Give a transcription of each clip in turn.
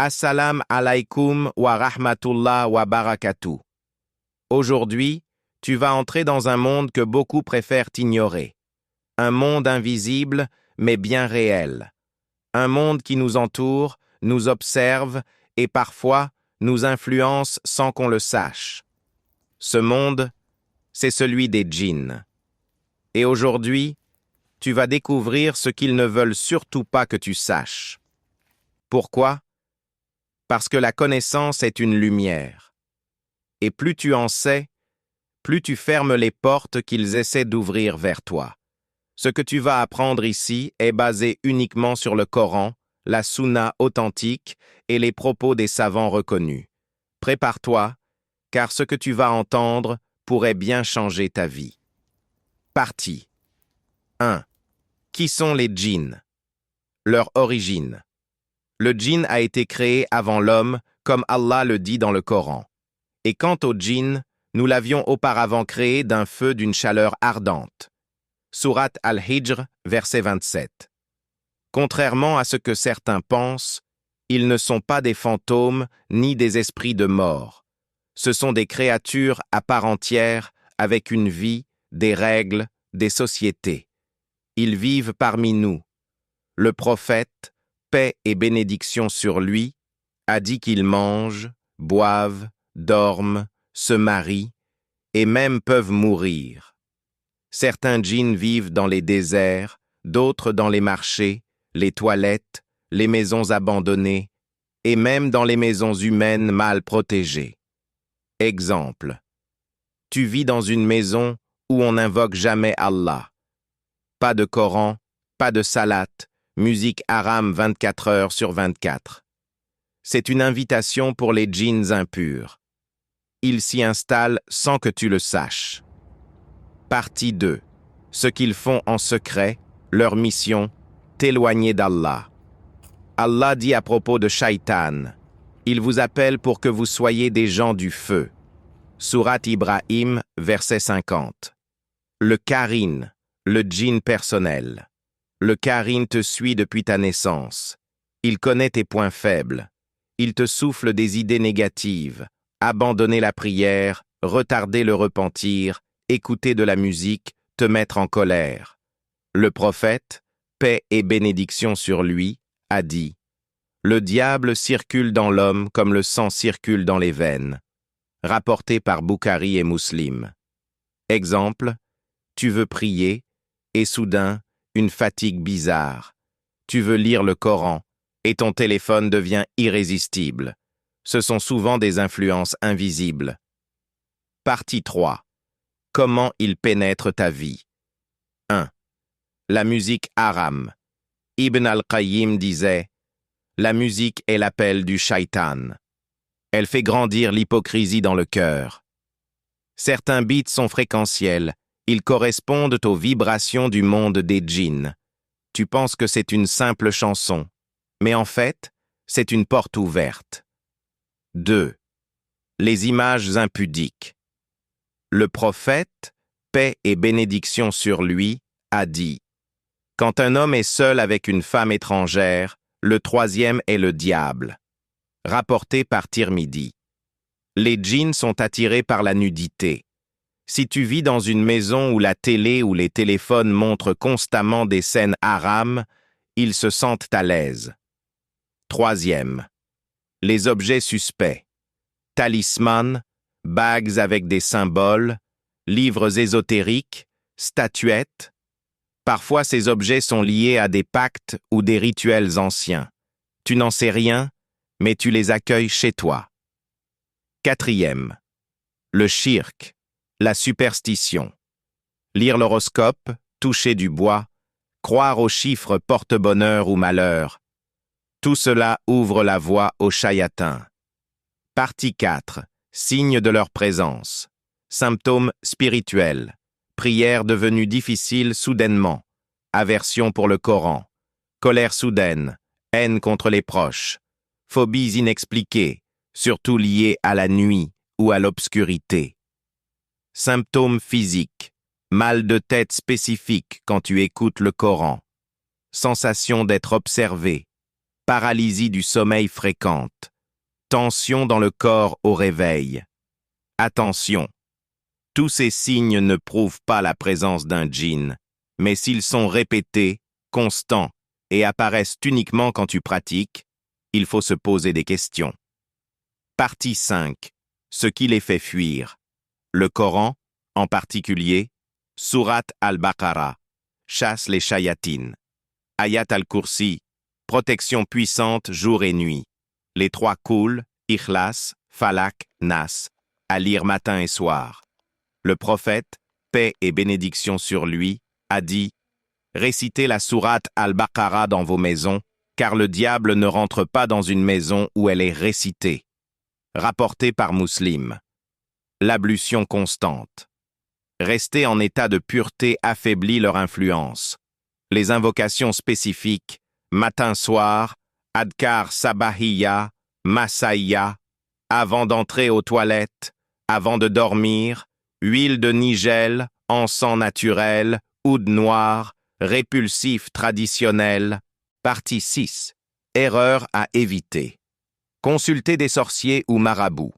Assalam alaikum wa rahmatullah wa barakatuh. Aujourd'hui, tu vas entrer dans un monde que beaucoup préfèrent ignorer. Un monde invisible, mais bien réel. Un monde qui nous entoure, nous observe et parfois nous influence sans qu'on le sache. Ce monde, c'est celui des djinns. Et aujourd'hui, tu vas découvrir ce qu'ils ne veulent surtout pas que tu saches. Pourquoi? Parce que la connaissance est une lumière. Et plus tu en sais, plus tu fermes les portes qu'ils essaient d'ouvrir vers toi. Ce que tu vas apprendre ici est basé uniquement sur le Coran, la Sunna authentique et les propos des savants reconnus. Prépare-toi, car ce que tu vas entendre pourrait bien changer ta vie. Partie 1. Qui sont les djinns? Leur origine. Le djinn a été créé avant l'homme, comme Allah le dit dans le Coran. Et quant au djinn, nous l'avions auparavant créé d'un feu d'une chaleur ardente. Sourate Al-Hijr, verset 27. Contrairement à ce que certains pensent, ils ne sont pas des fantômes ni des esprits de mort. Ce sont des créatures à part entière, avec une vie, des règles, des sociétés. Ils vivent parmi nous. Le prophète, paix et bénédiction sur lui, a dit qu'ils mangent, boivent, dorment, se marient et même peuvent mourir. Certains djinns vivent dans les déserts, d'autres dans les marchés, les toilettes, les maisons abandonnées et même dans les maisons humaines mal protégées. Exemple. Tu vis dans une maison où on n'invoque jamais Allah. Pas de Coran, pas de salat, musique haram 24 heures sur 24. C'est une invitation pour les djinns impurs. Ils s'y installent sans que tu le saches. Partie 2. Ce qu'ils font en secret, leur mission, t'éloigner d'Allah. Allah dit à propos de Shaitan, « Il vous appelle pour que vous soyez des gens du feu. » Sourate Ibrahim, verset 50. Le Karin, le djinn personnel. Le Karin te suit depuis ta naissance. Il connaît tes points faibles. Il te souffle des idées négatives. Abandonner la prière, retarder le repentir, écouter de la musique, te mettre en colère. Le prophète, paix et bénédiction sur lui, a dit « Le diable circule dans l'homme comme le sang circule dans les veines. » Rapporté par Bukhari et Muslim. Exemple, tu veux prier, et soudain, une fatigue bizarre. Tu veux lire le Coran, et ton téléphone devient irrésistible. Ce sont souvent des influences invisibles. Partie 3. Comment ils pénètrent ta vie? 1. La musique haram. Ibn al-Qayyim disait « La musique est l'appel du shaitan. Elle fait grandir l'hypocrisie dans le cœur. Certains beats sont fréquentiels. Ils correspondent aux vibrations du monde des djinns. Tu penses que c'est une simple chanson, mais en fait, c'est une porte ouverte. 2. Les images impudiques. Le prophète, paix et bénédiction sur lui, a dit « Quand un homme est seul avec une femme étrangère, le troisième est le diable. » Rapporté par Tirmidhi. Les djinns sont attirés par la nudité. Si tu vis dans une maison où la télé ou les téléphones montrent constamment des scènes haram, ils se sentent à l'aise. 3. Les objets suspects. Talismans, bagues avec des symboles, livres ésotériques, statuettes. Parfois ces objets sont liés à des pactes ou des rituels anciens. Tu n'en sais rien, mais tu les accueilles chez toi. 4. Le shirk, la superstition. Lire l'horoscope, toucher du bois, croire aux chiffres porte-bonheur ou malheur. Tout cela ouvre la voie aux shayatins. Partie 4. Signes de leur présence. Symptômes spirituels. Prière devenue difficile soudainement. Aversion pour le Coran. Colère soudaine. Haine contre les proches. Phobies inexpliquées, surtout liées à la nuit ou à l'obscurité. Symptômes physiques. Mal de tête spécifique quand tu écoutes le Coran. Sensation d'être observé. paralysie du sommeil fréquente, tension dans le corps au réveil. Attention! Tous ces signes ne prouvent pas la présence d'un djinn, mais s'ils sont répétés, constants et apparaissent uniquement quand tu pratiques, il faut se poser des questions. Partie 5. Ce qui les fait fuir. Le Coran, en particulier, Surat al-Baqarah, chasse les shayatines. Ayat al-Kursi, protection puissante jour et nuit. Les 3 Qul, Ikhlas, Falak, Nas, à lire matin et soir. Le prophète, paix et bénédiction sur lui, a dit « Récitez la sourate al-Baqarah dans vos maisons, car le diable ne rentre pas dans une maison où elle est récitée. » Rapporté par Muslim. L'ablution constante. Rester en état de pureté affaiblit leur influence. Les invocations spécifiques, matin-soir, adkar sabahiyya, massaïya, avant d'entrer aux toilettes, avant de dormir, huile de nigel, encens naturel, oud noir, répulsif traditionnel. Partie 6. Erreur à éviter. Consulter des sorciers ou marabouts.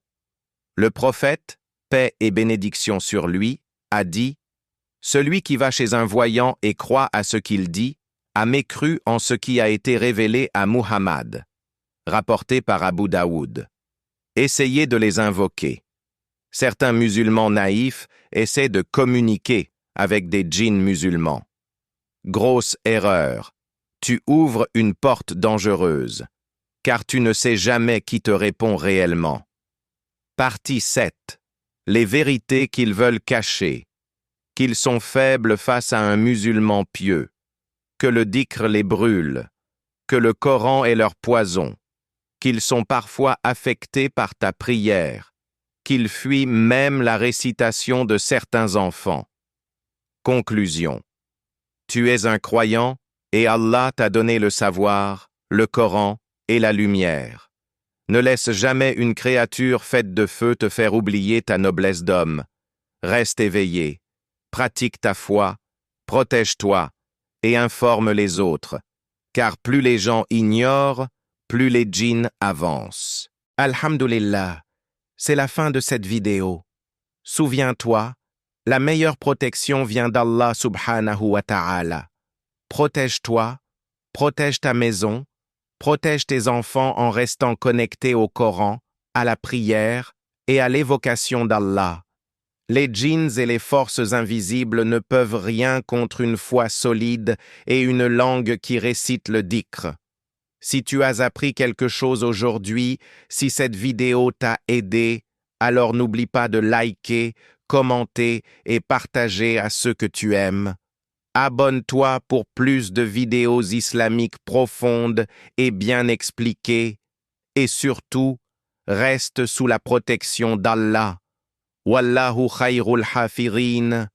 Le prophète, paix et bénédiction sur lui, a dit « Celui qui va chez un voyant et croit à ce qu'il dit, a mécru en ce qui a été révélé à Muhammad. » Rapporté par Abu Daoud. Essayez de les invoquer. Certains musulmans naïfs essaient de communiquer avec des djinns musulmans. Grosse erreur. Tu ouvres une porte dangereuse, car tu ne sais jamais qui te répond réellement. Partie 7. Les vérités qu'ils veulent cacher. Qu'ils sont faibles face à un musulman pieux. Que le dhikr les brûle. Que le Coran est leur poison. Qu'ils sont parfois affectés par ta prière. Qu'ils fuient même la récitation de certains enfants. Conclusion. Tu es un croyant et Allah t'a donné le savoir, le Coran et la lumière. Ne laisse jamais une créature faite de feu te faire oublier ta noblesse d'homme. Reste éveillé, pratique ta foi, protège-toi et informe les autres, car plus les gens ignorent, plus les djinns avancent. Alhamdulillah, c'est la fin de cette vidéo. Souviens-toi, la meilleure protection vient d'Allah subhanahu wa ta'ala. Protège-toi, protège ta maison, protège tes enfants en restant connectés au Coran, à la prière et à l'évocation d'Allah. Les djinns et les forces invisibles ne peuvent rien contre une foi solide et une langue qui récite le dhikr. Si tu as appris quelque chose aujourd'hui, si cette vidéo t'a aidé, alors n'oublie pas de liker, commenter et partager à ceux que tu aimes. Abonne-toi pour plus de vidéos islamiques profondes et bien expliquées. Et surtout, reste sous la protection d'Allah. Wallahu khayrul hafirin.